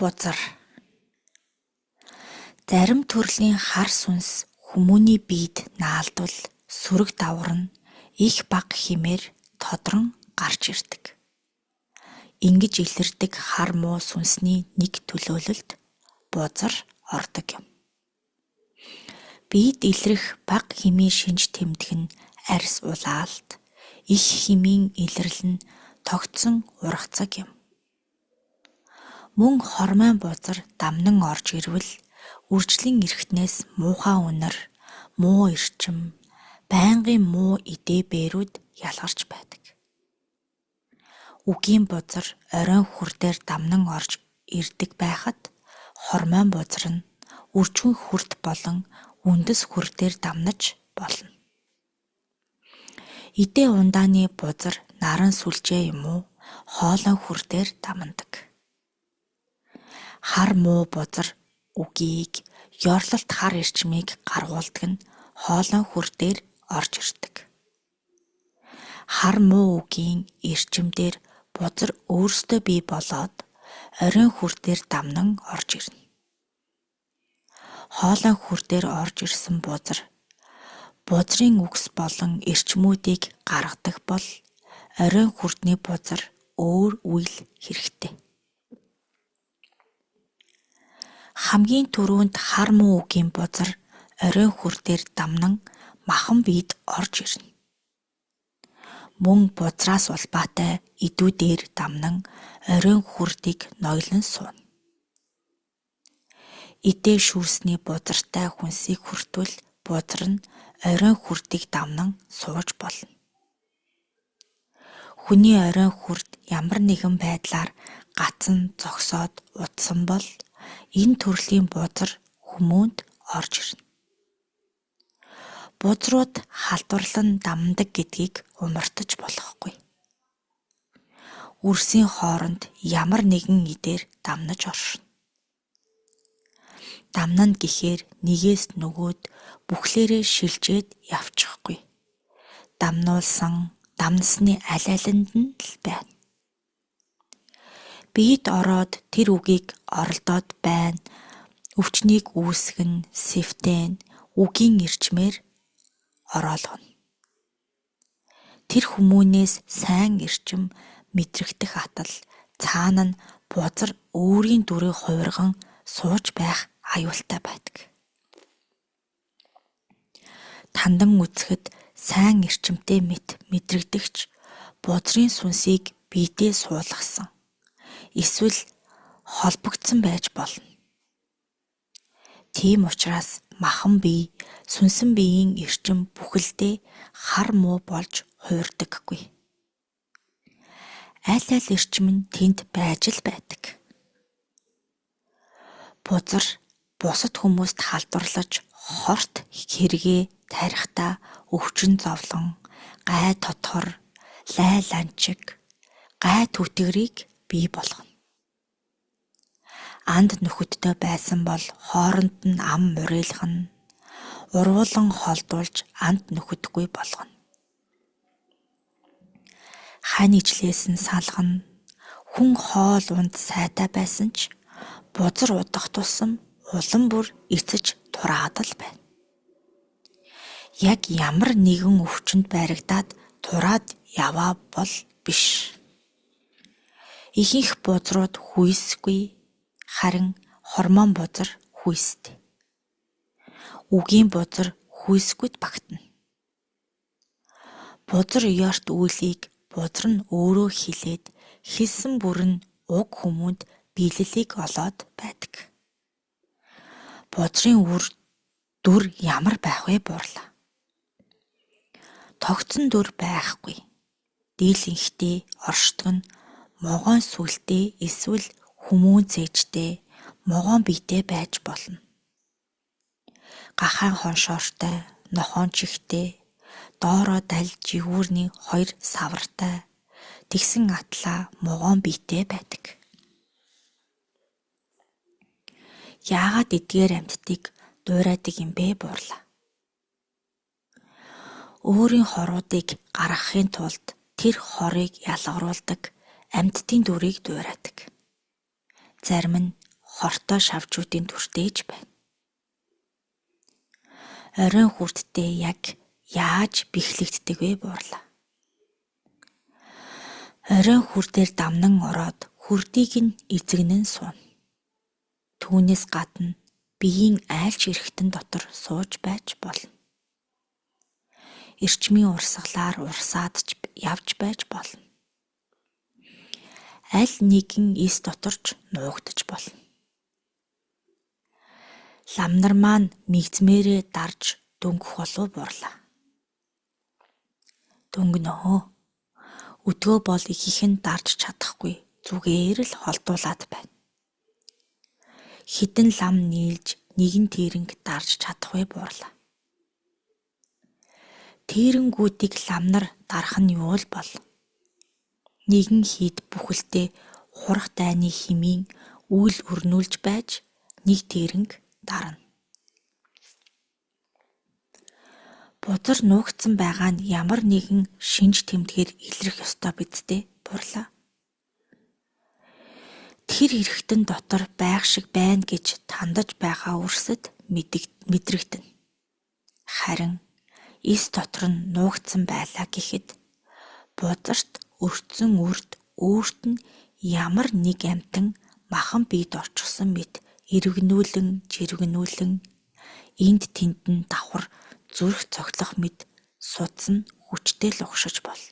Бузар. Зарим төрлийн хар сүнс хүмүүний биед наалдвал сүрэг давгарна их баг хэмээр тодрон гарч ирдэг. Ингэж илэрдэг хар муу сүнсний нэг төлөөлөлд бузар ордог юм. Биед илрэх баг хэмийн шинж тэмдэг нь арьс улаалт, их хэмийн илрэл нь тогтсон ургацаг юм. Мөн хормойн бузар дамнан орж ирвэл үржлийн эрхтнээс муухай үнэр, муу эрчим, байнгын муу идэ бээрүүд ялгарч байдаг. Үгийн бузар оройн хүр дээр дамнан орж ирдэг байхад хормойн бузар нь үржигэн хүрт болон үндэс хүр дээр дамнаж болно. Идэ ундааны бузар наран сүлжээ юм уу хоолой хүр дээр дамнадаг. Хар муу бузар үгийг ёрлолт хар эрчмийг гаргуулдаг нь хоолой хүр дээр орж ирдэг. Хар муу үгийн эрчимдэр бузар өөрсдөө бий болоод оройн хүр дээр дамнан орж ирнэ. Хоолой хүр дээр орж ирсэн бузрын үгс болон эрчмүүдийг гаргадаг бол оройн хүрдний бузар өөр үйл хэрэгтэй. Хамгийн түрүүнд хар муу үгийн бузар оройн хүр дээр дамнан махан биед орж ирнэ. Мөн бузраас улбаатай идүүдээр дамнан оройн хүрдийг ноёлон сууна. Идэ шүүсний бузартай хүнсийг хүртвэл бузар нь оройн хүрдийг дамнан сууж болно. Хүний оройн хүрд ямар нэгэн байдлаар гацсан зогсоод удсан бол энэ төрлийн бузар хүмүүнд орж ирнэ. Бузрууд халдварлан дамнадаг гэдгийг умартаж болохгүй. Үрсийн хооронд ямар нэгэн идээр дамнаж оршино. Дамнана гэхээр нэгээс нөгөөд бүхлээрээ шилжээд явчихгүй. Дамнасны аль алинд нь л байна. Биед ороод тэр үгийг оролдоод байна. Өвчнийг үүсгэн, сэвтэн, үгийн эрчмээр ороолгоно. Тэр хүмүүнээс сайн эрчим мэдрэгдэх атал цаана нь бузар өөрийн дүрийг хувирган сууж байх аюултай байдаг. Тандан үзэхэд сайн эрчимтэй мэдрэгдэгч бузрын сүнсийг биедээ суулгасан эсвэл холбогдсон байж болно. Тийм учраас махан бие, сүнсэн биеийн эрчим бүхэлдээ хар муу болж хувирдаггүй. Аль эрчим нь тэнд байж л байдаг. Бузар бусад хүмүүст халдварлаж хорт хэрэгээ тарихтаа өвчин зовлон, гай тотгор, лай ланчиг, гай түтгэрийг бий болгоно. Анд нөхөдтэй байсан бол хооронд нь ам мурилгана, урвуулан холдуулж анд нөхөдгүй болгоно. Хань ижлээс нь салгана, хүн хоол унд сайтай байсан ч бузар удах тусам улам бүр эцэж тураад л байна. Яг ямар нэгэн өвчнөд баригдаад тураад яваа бол биш. Ихэнх бузрууд хүйсгүй, харин хормон бузар хүйстэй. Үгийн бузар хүйсгүйд багтана. Бузар ёрт үйлийг бузар нь өөрөө хилээд хэлсэн бүрэн уг хүмүүнд биелэлийг олоод байдаг. Бузрын дүр ямар байх вэ буурлаа. Тогтсон дүр байхгүй. Дийлэнхтэй оршдог нь могоон сүлтэй эсвэл хүмүүн цээжтэй, могоон биетэй байж болно. Гахаан хоншоортой, нохоон чихтэй, доороо даль жигүүрний 2 савартай, тэгсэн атлаа могоон биетэй байдаг. Яагаад эдгээр амьтдыг дуурайдаг юм бэ буурлаа. Өөрийн хоруудыг гаргахын тулд тэр хорыг ялгаруулдаг амьтдын дүрийг дуурайдаг. Зарим нь хортой шавжуудын дүртэйж байна. Оройн хүртдээ яг яаж бэхлэгддэг вэ буурлаа. Оройн хүрдээр дамнан ороод хүрдийг нь эзэгнэн сууна. Түүнээс гадна биеийн айлч эрхтэн дотор сууж байж болно. Эрчмийн урсгалаар урсаад ч явж байж болно. Аль нэгэн эс доторч нуугдаж болно. Ламнар маань мэгзмээрээ дарж дөнгөх болов буурлаа. Дөнгөнөө өдгөө бол ихийнх нь дарж чадахгүй зүгээр л холдуулаад байна. Хідэн лам нийлж нэгэн тэрэнг дарж чадахгүй буурлаа. Тэрэнгүүдийг ламнар дарах нь юу л бол? Нэгэн хід бүхэлдээ хурах дайны химийн үйл өрнүүлж байж нэг тэрэнг дарна. Бузар нуугдсан байгаа нь ямар нэгэн шинж тэмдгээр илрэх ёстой бидтэй буурлаа. Тэр эрхтэн дотор байх шиг байна гэж тандаж байгаа үрсэд мэдрэгдэнэ. Харин эс дотор нь нуугдсан байлаа гэхэд бузарт өртсөн үрд өөрт нь ямар нэг амтан махан биед орчихсон мэт эргэнүүлэн жиргэнүүлэн энд тэнд нь давхар зүрх цогцлох мэт судсан хүчтэй л угшиж бол.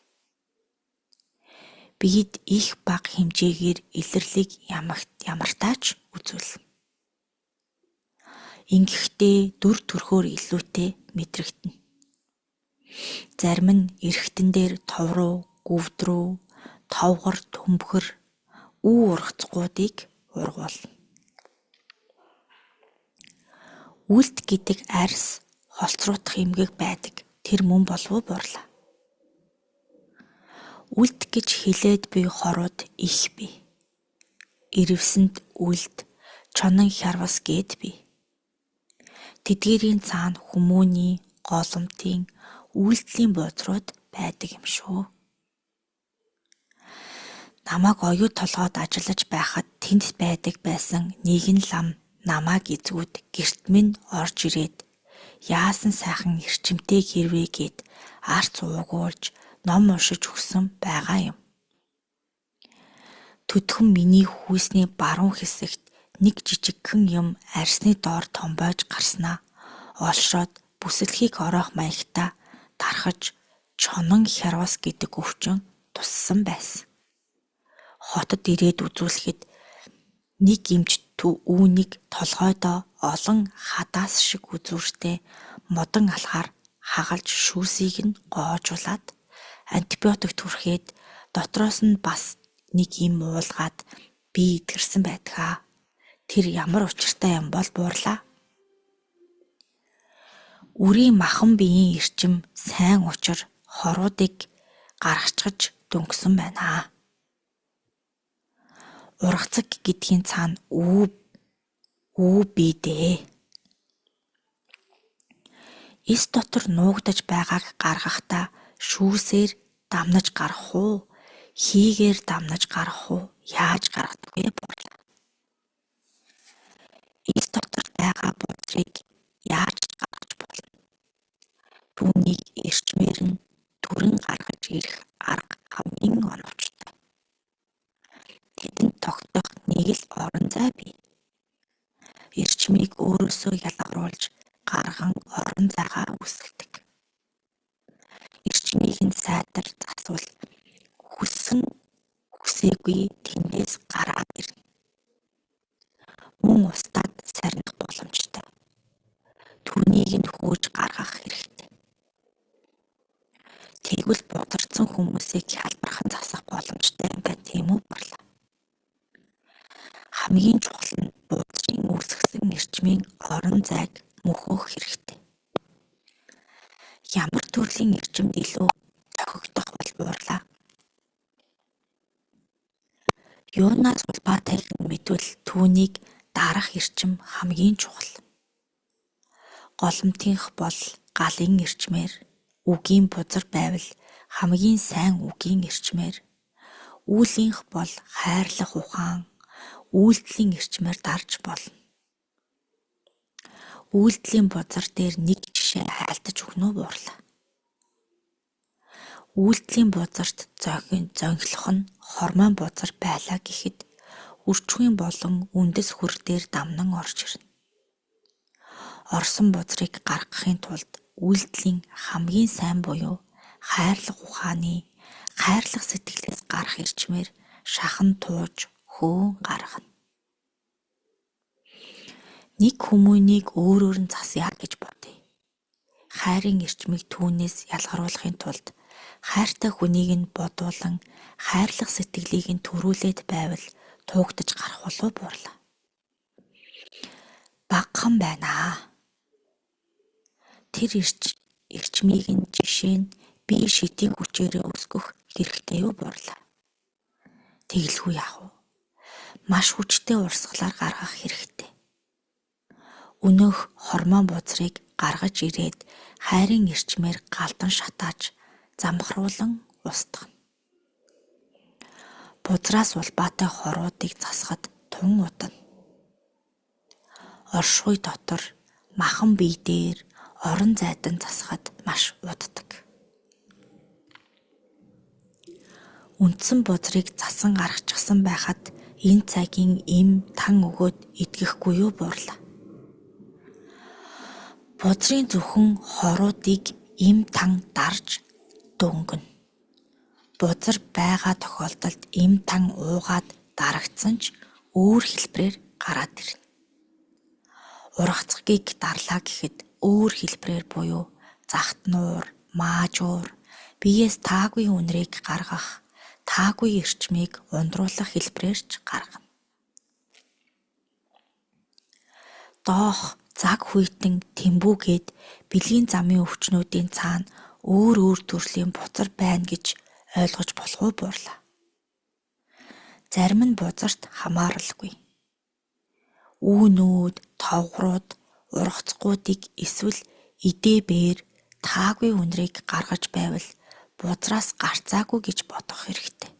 Бид их бага хэмжээгээр илэрлийг ямартаач үзүүл. Ингэхдээ дүр төрхөөр илүүтэй мэдрэгдэнэ. Зарим нь эрхтэн дээр тов руу, гүвд рүү, товгор, төмбөхөр, үү ургацгуудыг ургуулна. Үлд гэдэг арьс холцруутах эмгэг байдаг. Тэр мөн болов уу буурлаа. Үлд гэж хэлээд буй хорууд их бий. Ирвсэнд үлд, чонон хярвас гээд бий. Тэдгээрийн цаана хүмүүний, голомтын, үйлдэлийн бузрууд байдаг юм шүү. Намайг оюут толгойд ажиллаж байхад тэнд байдаг байсан нэгэн лам намайг эзгүүд гэрт минь орж ирээд яасан сайхан эрчимтэй хэрвээ гээд арц уугуулж ном уншиж өгсөн байгаа юм. Төдхөн миний хүйсний баруун хэсэгт нэг жижигхэн юм арсны доор томбойж гарснаа олшроод бүсэлхийг ороох маягта тархаж чонон хярвас гэдэг өвчин туссан байсан. Хотод ирээд үзүүлэхэд нэг эмч үүнийг толгойдоо олон хадаас шиг үзүүртэй модон алхаар хагалж шүүсийг нь гоожуулаад антибиотик түрхээд дотроос нь бас нэг юм уулгаад би идгэрсэн байдгаа. Тэр ямар учиртай юм бол буурлаа. Үрийн махан биеийн эрчим сайн учир хоруудыг гаргачгаж дөнгөсөн байна. Ургацаг гэдгийн цаана үү бий дээ. Эс дотор нуугдаж байгааг гаргахдаа шүүсээр дамнаж гарах уу, хийгээр дамнаж гарах уу, яаж гаргадаг вэ буурлаа. Эс дотор байгаа бузрыг яаж гаргаж болно? Түүнийг эрчмээр нь түрэн гаргаж ирэх арга хамгийн оновчтой. Тэдэнд тогтох нэг л орон зай бий. Эрчмийг өөрөөсөө ялгаруулж гарган орон зайгаа үүсгэдэг. Эрчмийг нь сайтар засвал хүсээгүй тэндээс гараад ирнэ. Мөн устдад сарних боломжтой. Түүнийг нь хөөж гаргах хэрэгтэй. Тэгвэл бузарсан хүмүүсийг хялбархан засах боломжтой юм байна тийм үү буурлаа. Хамгийн чухал нь бузрын үүсгэсэн эрчмийн орон зайг мөхөх хэрэгтэй. Ямар төрлийн эрчимд илүү зохигдох бол буурлаа. Юунаас улбаатайг нь мэдвэл түүнийг дарах эрчим хамгийн чухал. Голомтынх бол галын эрчмээр, үгийн бузар байвал хамгийн сайн үгийн эрчмээр, үүлийнх бол хайрлах ухаан, үйлдэлийн эрчмээр дарж болно. Үйлдэлийн бузар дээр нэг жишээ хайлтаж өгнө үү буурлаа. Үйлдэлийн бузарт зонхилох нь хормон бузар байлаа гэхэд үрчүүн болон үндэс хөр дээр дамнан орж ирнэ. Орсон бузрыг гаргахын тулд үйлдэлийн хамгийн сайн буюу хайрлах ухааны, хайрлах сэтгэлээс гарах эрчмээр шахан тууж хөөн гаргана. Нэг хүмүүнийг өөрөөр нь засъя гэж бодъё. Хайрын эрчмийг түүнээс ялгаруулахын тулд хайртай хүнийг нь бодуулан хайрлах сэтгэлийг нь төрүүлээд байвал туугдаж гарах болов буурлаа. Багхан байна аа. Тэр эрчмийг нь жишээ нь би шидийн хүчээрээ өсгөх хэрэгтэй юу буурлаа. Тэгэлгүй яах вэ? Маш хүчтэй урсгалаар гаргах хэрэгтэй. Өнөөх хормон бузрыг гаргаж ирээд хайрын эрчмээр галдан шатааж замхруулан устгана. Бузраас улбаатай хоруудыг засахад тун удана. Оршихуй дотор махан бие дээр орон зайдан засахад маш уддаг. Үндсэн бузрыг засан гаргачихсан байхад энэ цагийн эм тан өгөөд идэхгүй юу буурлаа. Бузрын зөвхөн хоруудыг эм тан дарж дөнгөнө. Бузар байгаа тохиолдолд эм тан уугаад дарагдсан ч өөр хэлбэрээр гараад ирнэ. Ургацгийг дарлаа гэхэд өөр хэлбэрээр буюу захтнуур, маажуур, биеэс таагүй үнэрийг гаргах, таагүй эрчмийг ундруулах хэлбэрээр ч гаргана. Доох цаг хүйтэн тэмбүүгээд бэлгийн замын өвчнүүдийн цаана өөр төрлийн бузар байна гэж ойлгож болох уу буурлаа. Зарим нь бузарт хамааралгүй. Үүнүүд, товгрууд, ургацгуудыг эсвэл идээ-бээр таагүй үнэрийг гаргаж байвал бузраас гарцаагүй гэж бодох хэрэгтэй.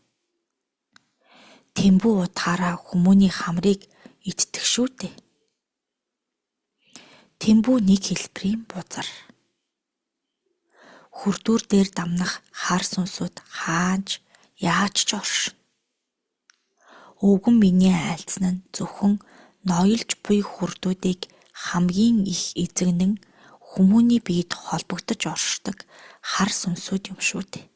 Тэмбүү утгаараа хүмүүний хамрыг иддэг шүү дээ. Тэмбүү нэг хэлбэрийн бузар. Хүрдүүр дээр дамнах хар сүнсүүд хааж яаж ч оршино. Өвгөн миний айлцсан нь зөвхөн ноёлж буй хүрдүүдийг хамгийн их эзэгнэн хүмүүний биед холбогдож оршдог хар сүнсүүд юм шүү дээ.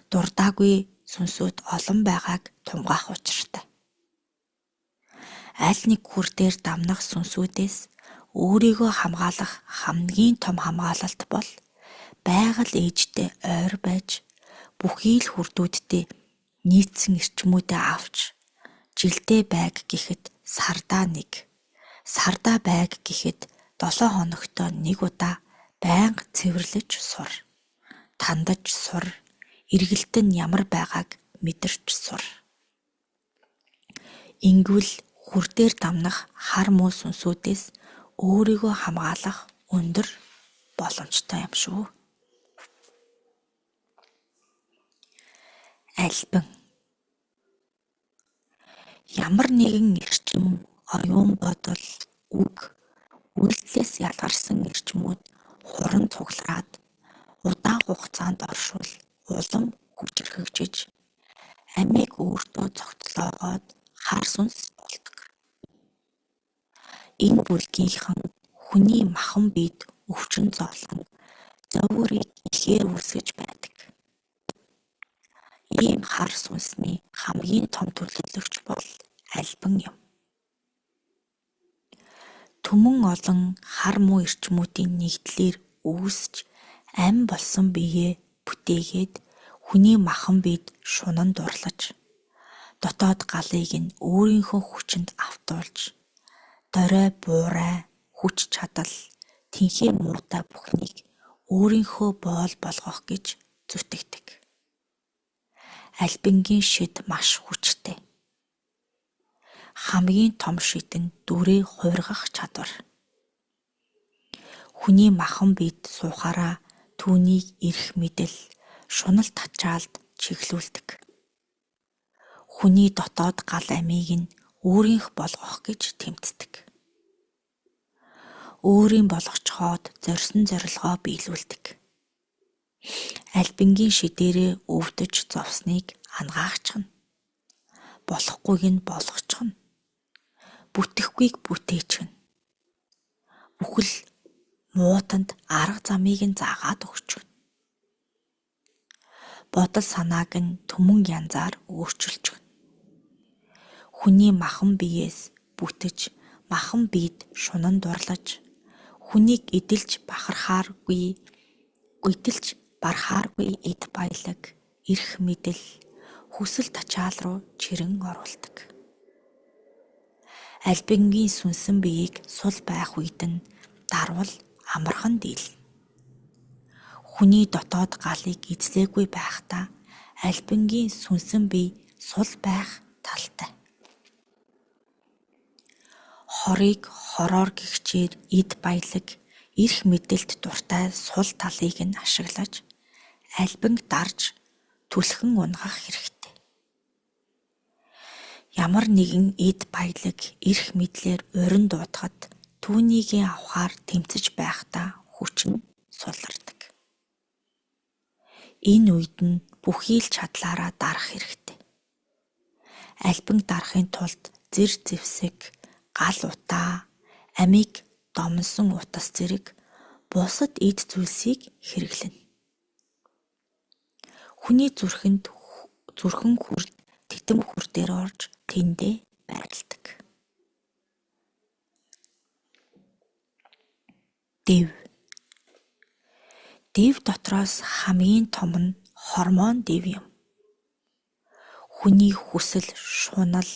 Дурдаагүй сүнсүүд олон байгааг тунгаах учиртай. Аль нэг хүр дээр дамнах сүнсүүдээс өөрийгөө хамгаалах хамгийн том хамгаалалт бол байгаль ээжтэй ойр байж бүхий л хүрдүүдтэй нийцсэн эрчмүүдээ авч жилдээ байг гэхэд сардаа нэг, сардаа байг гэхэд 7 хоногтоо нэг удаа байнга цэвэрлэж сур, тандаж сур, эргэлт нь ямар байгааг мэдэрч сур. Ингэвэл хүр дээр дамнах хар муу сүнсүүдээс өөрийгөө хамгаалах өндөр боломжтой юм шүү. Альбан. Ямар нэгэн эрчим, оюун бодол, үг, үйлдэлээс ялгарсан эрчмүүд хуран цуглараад удаан хугацаанд оршвол улам хүчрхэгжиж амийг өөртөө цогцлоогоод хар сүнс болдог. Энэ бүлгийнхэн хүний махан биед өвчин зовлон зовгорыг ихээр үүсгэж байдаг. Ийм хар сүнсний хамгийн том төлөөлөгч бол альбан юм. Түмэн олон хар муу эрчмүүдийн нэгдлэр үүсч ам болсон биеэ бүтээгээд хүний махан биед шунан дурлаж дотоод галыг нь өөрийнхөө хүчинд автуулж дорой буурай, хүч чадал, тэнхээ муутай бүхнийг өөрийнхөө боол болгох гэж зүтгэдэг. Альбингийн шид маш хүчтэй. Хамгийн том шид нь дүрээ хувиргах чадвар. Хүний махан биед суухаараа түүнийг эрх мэдэл, шунал тачаалд чиглүүлдэг. хүний дотоод гал амийг нь өөрийнх болгох гэж тэмцдэг. Өөрийн болгочхоод зорьсон зорилгоо биелүүлдэг. Альбингийн шидээрээ өвдөж зовсныг ангаагчна. Болохгүйг нь болгочихно. Бүтэхгүйг бүтээчихнэ. Бүхэл муутанд арга замыг нь заагаад өгчихнэ. Бодол санааг нь түмэн янзаар өөрчилчихнэ. Хүний махан биеэс бүтэж, махан биед шунан дурлаж, хүнийг эдэлж барахааргүй эд баялаг, эрх мэдэл, хүсэл тачаал руу чирэн оруулдаг. Альбингийн сүнсэн биеийг сул байх үед нь дарвал амархан дийлнэ. Хүний дотоод галыг эзлээгүй байхдаа альбингийн сүнсэн бие сул байх талтай. Хорыг хороор гихчээр эд баялаг, эрх мэдэлд дуртай сул талыг нь ашиглаж, альбинг дарж түлхэн унгах хэрэгтэй. Ямар нэгэн эд баялаг, эрх мэдлэр урин дуудахад түүнийгээ авахар тэмцэж байхдаа хүч нь сулардаг. Энэ үед нь бүхий л чадлаараа дарах хэрэгтэй. Альбинг дарахын тулд зэр зэвсэг, гал утаа, амийг домнсон утас зэрэг бусад эд зүйлсийг хэрэглэнэ. Хүний зүрхэн хүрд титэм хүр дээр орж тэндээ байрладаг. Дэв дотроос хамгийн том нь гормон дэв юм. Хүний хүсэл, шунал,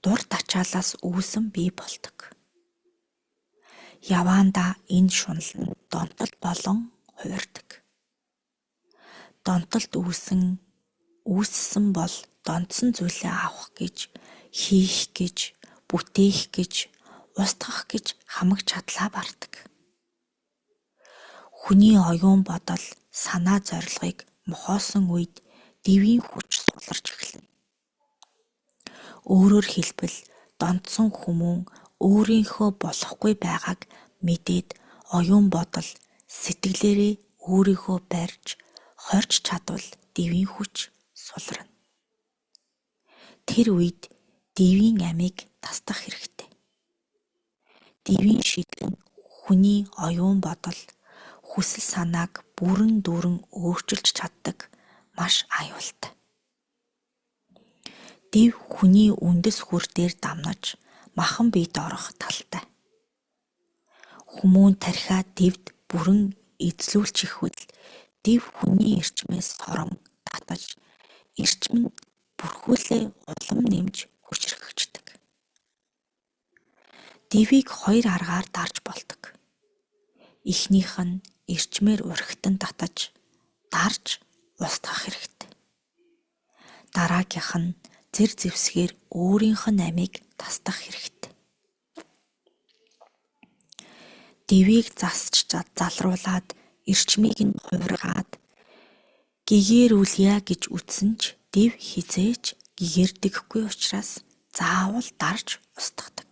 дур тачаалаас үүсэн бий болдог. Яваандаа энэ шунал нь донтол болон хуурдаг. Донтолд үүссэн бол донтсон зүйлээ авах гэж, хийх гэж, бүтээх гэж, устгах гэж хамаг чадлаа бардаг. Хүний оюун бодол, санаа зорилгыг мохоосон үед дэвийн хүч суларч эхэлнэ. Өөрөөр хэлбэл донтсон хүмүүн өөрийнхөө болохгүй байгааг мэдээд оюун бодол, сэтгэлээрээ өөрийгөө барьж, хорж чадвал дэвийн хүч сулрна. Тэр үед дэвийн амийг тасдах хэрэгтэй. Дэвийн шийдэл нь хүний оюун бодол, хүсэл санааг бүрэн дүүрэн өөрчилж чаддаг маш аюултай. Дэв хүний үндэс хүр дээр дамнаж махан биед орох талтай. Хүмүүн тархиа дэвд бүрэн эзлүүлчихвэл дэв хүний эрчмээс сорон татаж, эрчмэнд бүрхүүлээ улам нэмж хүчрхэгждэг. Дэвийг хоёр аргаар дарж болдог. Эхнийх нь эрчмээр урагтан татаж, дарж устгах хэрэгтэй. Дараагийнх нь зэр зэвсгээр өөрийнх нь амийг тасдах хэрэгтэй. Дэвийг засч залруулад, эрчмийг нь хувиргаад, гэгээрүүлье гэж үтсэн ч дэв хизээж гэгэрдэггүй учраас заавал дарж устгадаг.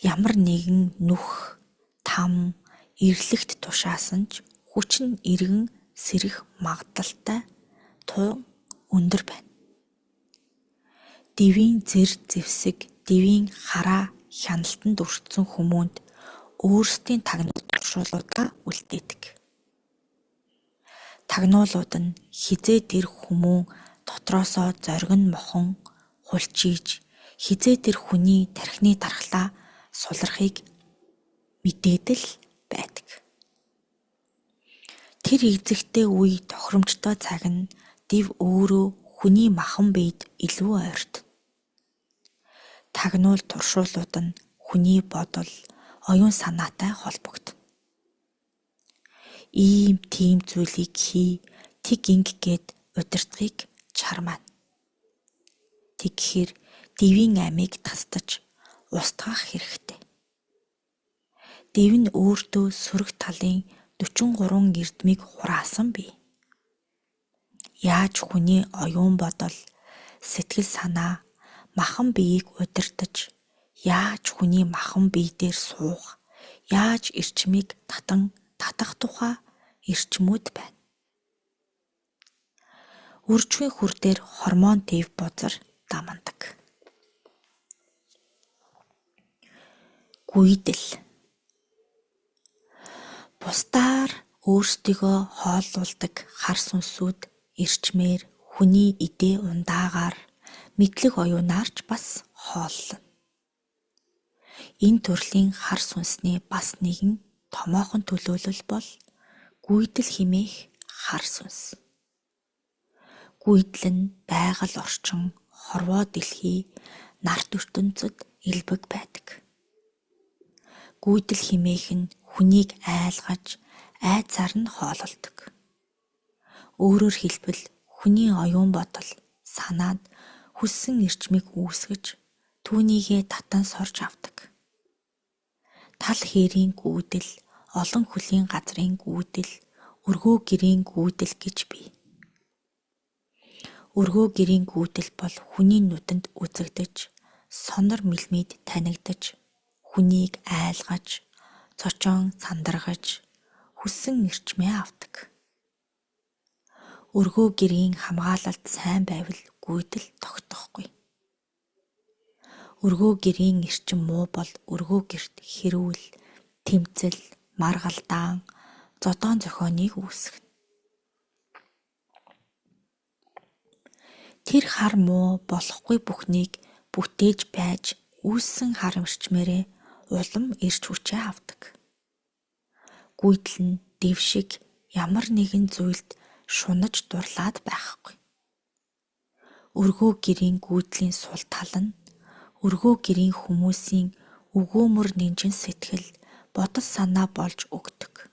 Ямар нэгэн нүх, там, ирлэгт тушаасан ч хүч нь эргэн сэрэх магадлалтай тун өндөр байна. Дэвийн зэр зэвсэг, дэвийн хараа хяналтанд өртсөн хүмүүнд өөрсдийн тагнуулт туршуулуудаа үлдээдэг. Тагнуулууд нь хизээ тэр хүмүүн дотроосоо зориг нь мохон хулчиж, хизээ тэр хүний тархины дархлаа сулрахыг мэдээдэл байдаг. Тэр эзэгтэй үе тохиромжтой цаг нь дэв өөрөө хүний махан биед илүү ойртно. Тагнуул туршуулууд нь хүний бодол, оюун санаатай холбогдно. Ийм тийм зүйлийг хий, тэг инг гээд удирдахыг чармаана. Тэгэхээр дэвийн амийг тасдаж устгах хэрэгтэй. Дэв нь өөртөө сөрөг талын 43 эрдмийг хураасан бий. Яаж хүний оюун бодол, сэтгэл санаа, махан биеийг удирдах, яаж хүний махан бие дээр суух, яаж эрчмийг татах тухай эрчмүүд байна. Үржихийн хүр дээр хормон дэв бузар дамандаг. Гүйдэл. Бусдаар өөрсдийгөө хооллуулдаг хар сүнсүүд эрчмээр хүний идээ ундаагаар мэдлэг оюунаарч бас хооллоно. Энэ төрлийн хар сүнсний бас нэгэн томоохон төлөөлөл бол гүйдэл хэмээх хар сүнс. Гүйдэл нь байгаль орчин, хорвоо дэлхий, нарт ертөнцөд элбэг байдаг. Гүйдэл хэмээх нь хүнийг айлгаж, айцаар нь хоололдог. Өөрөөр хэлбэл хүний оюун бодол, санаанд хүссэн эрчмийг үүсгэж, түүнийгээ татан сорж авдаг. Тал хээрийн гүйдэл, олон хөлийн газрын гүйдэл, өргөө гэрийн гүйдэл гэж бий. Өргөө гэрийн гүйдэл бол хүний нүдэнд үзэгдэж, сонор мэлмид танигдаж, хүнийг айлгаж, цочоон сандаргаж, хүссэн эрчмээ авдаг. Өргөө гэрийн хамгаалалт сайн байвал гүйдэл тогтохгүй. Өргөө гэрийн эрчим муу бол өргөө гэрт хэрүүл, тэмцэл, маргалдаан, зодоон зохионыг үүсгэнэ. Тэр хар муу болохгүй бүхнийг бүтээж байж үүссэн хар эрчмээрээ улам эрч хүчээ авдаг. Гүйдэл нь дэв шиг ямар нэгэн зүйлд шунаж дурлаад байхгүй. Өргөө гэрийн гүйдлийн сул тал нь өргөө гэрийн хүмүүсийн өгөөмөр нинжин сэтгэл, бодол санаа болж өгдөг.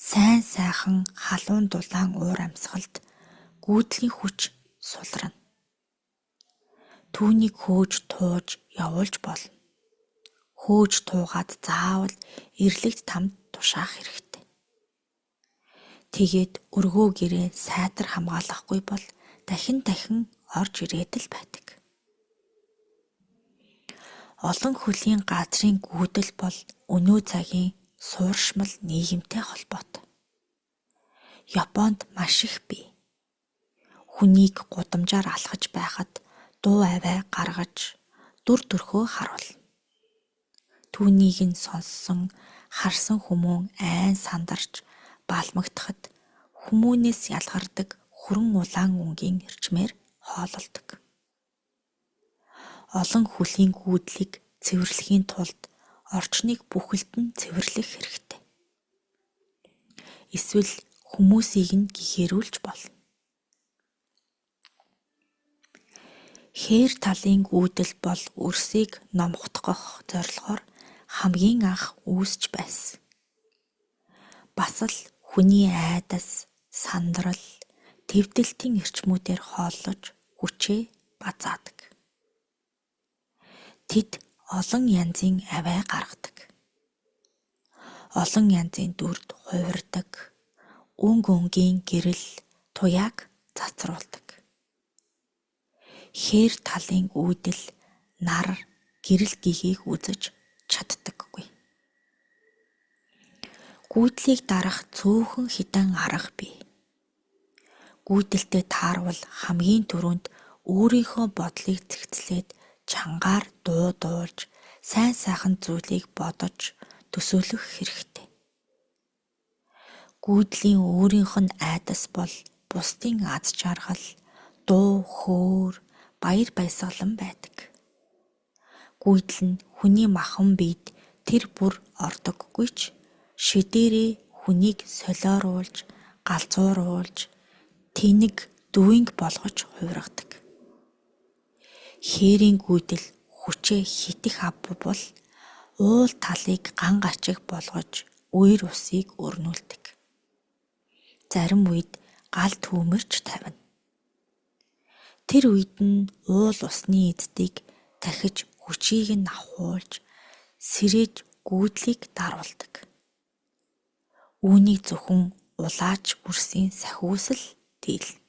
Сайн сайхан халуун дулаан уур амьсгалд гүйдлийн хүч сулрана. Түүнийг хөөж тууж явуулж болно. Хөөж туугаад заавал эрлэгт тамд тушаах хэрэгтэй. Тэгээд өргөө гэрээ сайтар хамгаалахгүй бол дахин орж ирээд л байдаг. Олон хөлийн газрын гүйдэл бол өнөө цагийн сууршмал нийгэмтэй холбоотой. Японд маш их бий. Хүнийг гудамжаар алхаж байхад дуу аваа гаргаж, дүр төрхөө харуулна. Түүнийг нь сонссон, харсан хүмүүн айн сандарч балмагдахад хүмүүнээс ялгардаг хүрэн улаан өнгийн эрчмээр хоололдог. Олон хөлийн гүйдлийг цэвэрлэхийн тулд орчныг бүхэлд нь цэвэрлэх хэрэгтэй. Эсвэл хүмүүсийг нь гэхэрүүлж болно. Хээр талын гүйдэл бол өрсийг номготгох зорилгоор хамгийн анх үүсч байсан. Бас л хүний айдас, сандрал, твдэлтийн эрчмүүдээр хооллож хүчээ базаадаг. Тэд олон янзын аваа гаргадаг. Олон янзын дүрд хувирдаг. Өнгийн гэрэл, туяаг цацруулдаг. Хээр талын гүйдэл нар гэрэл гэхийг үзэж чаддаггүй. Гүйдлийг дарах цөөхөн хідэн арга бий. Гүйдэлтэй таарвал хамгийн түрүүнд өөрийнхөө бодлыг цэгцлээд чангаар дуулж, сайн сайхан зүйлийг бодож, төсөөлөх хэрэгтэй. Гүйдлийн өөрийнх нь айдас бол бусдын аз жаргал, дуу, хөөр, баяр баясгалан байдаг. Гүйдэл нь хүний махан биед тэр бүр ордоггүй ч шидээрээ хүнийг солиоруулж, галзууруулж, тэнэг дүйнг болгож хувиргадаг. Хээрийн гүйдэл хүчээ хитэх авбал бол уул талыг ган гачиг болгож үер усыг өрнүүлдэг. Зарим үед гал түүмэрч тавина. Тэр үед нь уул усны эздийг дахиж хүчийг нь авахуулж, сэрэж гүйдлийг даруулдаг. Үүнийг зөвхөн улаач бүрсийн сахиус л дийлнэ.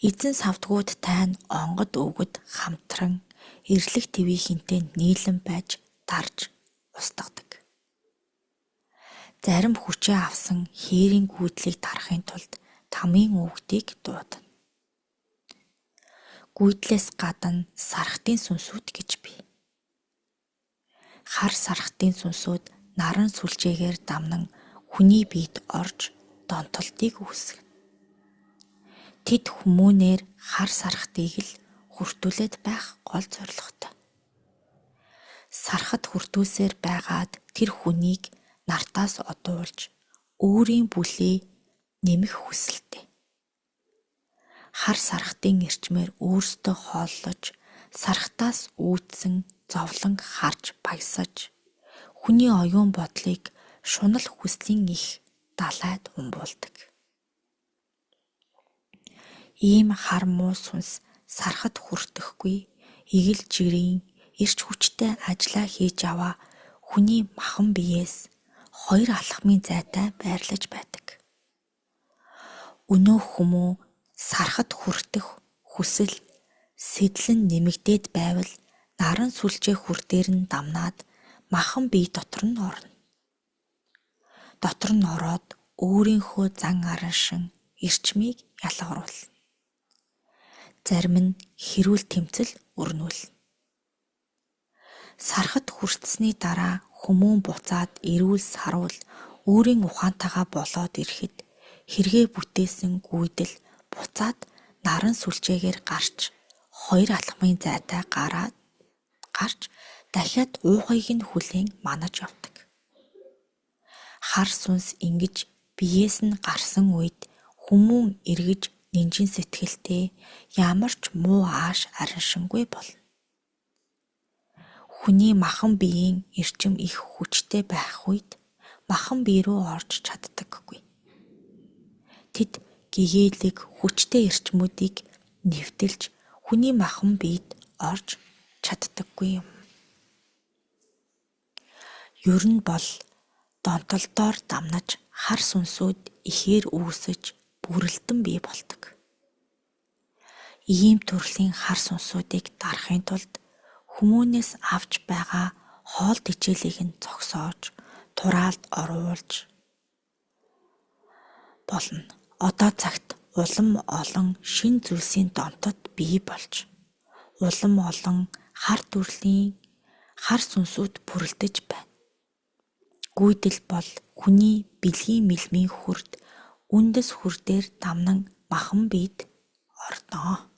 Эзэн савдгууд тань онгод өгöd хамтран эрлэг твийнхэнтэй нийлэн байж дарж устгадаг. Зарим хүчээ авсан хээрийн гүйдлийг тарахын тулд тамийн үгдийг дуудана. Гүйдлээс гадна сархтын сүнсүүд гэж бий. Хар сархтын сүнсүүд наран сүлжээгээр дамнан хүний биед орж донтолтыг үүсгэнэ. Тэд хүмүүнээр хар сархтыг л хүртүүлээд байх гол зорилготой. Сархад хүртүүлсээр байгаад тэр хүнийг нартаас одуулж өөрийн бүлээ нэмэх хүсэлтэй. Хар сархтын эрчмээр өөрсдөө хооллож, сархтаас үүдсэн зовлон харж баясаж, хүний оюун бодлыг шунал хүслийн их далайд умбуулдаг. Ийм хар муу сүнс сархад хүртэхгүй игэл жирийн эрч хүчтэй ажиллаа хийж аваа хүний махан биеэс хоёр алхмын зайтай байрлаж байдаг. Өнөө хүмүү сархад хүртэх хүсэл сэтлэн нэмэгдээд байвал наран сүлжээ хүрдээр нь дамнаад махан бие дотор нь орно. Дотор нь ороод өөрийнхөө зан араншин эрчмийг ялгаруулна. Зарим нь хэрүүл тэмцэл өрнүүлнэ. Сархад хүртсэний дараа хүмүүн буцаад эрүүл саруул өөрийн ухаантайгаа болоод ирэхэд хэрэгээ бүтээсэн гүйдэл буцаад наран сүлжээгээр гарч хоёр алхмын зайтай гарч дахиад уухыг нь хүлээн манаж явдаг. Хар сүнс ингэж биеэс нь гарсан үед хүмүүн эргэж нинжин сэтгэлтэй ямар ч муу ааш араншингүй болно. Хүний махан биеийн эрчим их хүчтэй байх үед махан бие рүү орж чаддаггүй. Тэд гэгээлэг хүчтэй эрчмүүдийг нэвтэлж хүний махан биед орж чаддаггүй юм. Ер нь бол донтолдоор дамнаж хар сүнсүүд ихээр үүсэж бүрэлдэн бий болдог. Ийм төрлийн хар сүнсүүдийг дарахын тулд хүмүүнээс авч байгаа хоол тэжээлийг нь зогсоож, тураалд оруулж болно. Одоо цагт улам олон шин зүйлсийн донтод бий болж, улам олон хар төрлийн хар сүнсүүд бүрэлдэж байна. Гүйдэл бол хүний бэлгийн мэлмийн хүрд үндэс хүрдээр дамнан махан биед орноо.